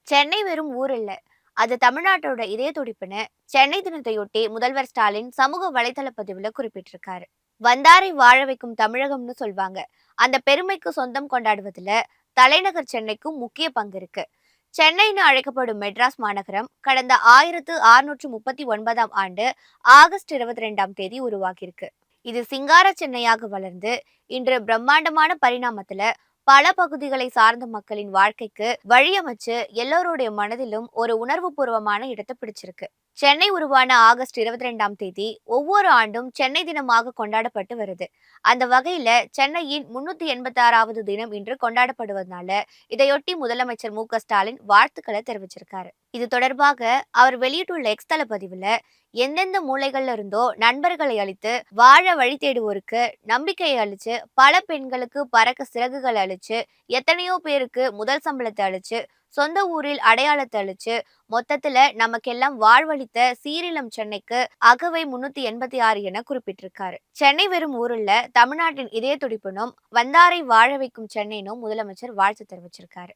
சென்னை வெறும் ஊர் இல்ல. அது தமிழ்நாட்டோட இதய துடிப்புன்னு சென்னை தினத்தையொட்டி முதல்வர் ஸ்டாலின் சமூக வலைதள பதிவுல குறிப்பிட்டிருக்காரு. வந்தாரை வாழ வைக்கும் தமிழகம்னு சொல்வாங்க. அந்த பெருமைக்கு சொந்தம் கொண்டாடுவதுல தலைநகர் சென்னைக்கும் முக்கிய பங்கு இருக்கு. சென்னைன்னு அழைக்கப்படும் மெட்ராஸ் மாநகரம் கடந்த 1639ஆம் ஆண்டு ஆகஸ்ட் 22ஆம் தேதி உருவாகியிருக்கு. இது சிங்கார சென்னையாக வளர்ந்து இன்று பிரம்மாண்டமான பரிணாமத்துல பல பகுதிகளை சார்ந்த மக்களின் வாழ்க்கைக்கு வழியமைச்சு எல்லோருடைய மனதிலும் ஒரு உணர்வுபூர்வமான இடத்தை பிடிச்சிருக்கு. சென்னை உருவான ஆகஸ்ட் 22ஆம் தேதி ஒவ்வொரு ஆண்டும் சென்னை தினமாக கொண்டாடப்பட்டு வருது. அந்த வகையில சென்னையின் 386வது தினம் இன்று கொண்டாடப்படுவதனால இதையொட்டி முதலமைச்சர் மு.க. ஸ்டாலின் வாழ்த்துக்களை தெரிவிச்சிருக்காரு. இது தொடர்பாக அவர் வெளியிட்டுள்ள எக்ஸ் தள பதிவுல எந்தெந்த மூலைகள்ல இருந்தோ நண்பர்களை அளித்து வாழ வழி தேடுவோருக்கு நம்பிக்கையை அளிச்சு பல பெண்களுக்கு பறக்க சிறகுகள் அளிச்சு எத்தனையோ பேருக்கு முதல் சம்பளத்தை அளிச்சு சொந்த ஊரில் அடையாளத்தை அளிச்சு மொத்தத்துல நமக்கெல்லாம் வாழ்வளித்த சீரிலம் சென்னைக்கு அகவை 386 என குறிப்பிட்டிருக்காரு. சென்னை வெறும் ஊருல தமிழ்நாட்டின் இதய துடிப்புனும் வந்தாரை வாழ வைக்கும் சென்னைனும் முதலமைச்சர் வாழ்த்து தெரிவிச்சிருக்காரு.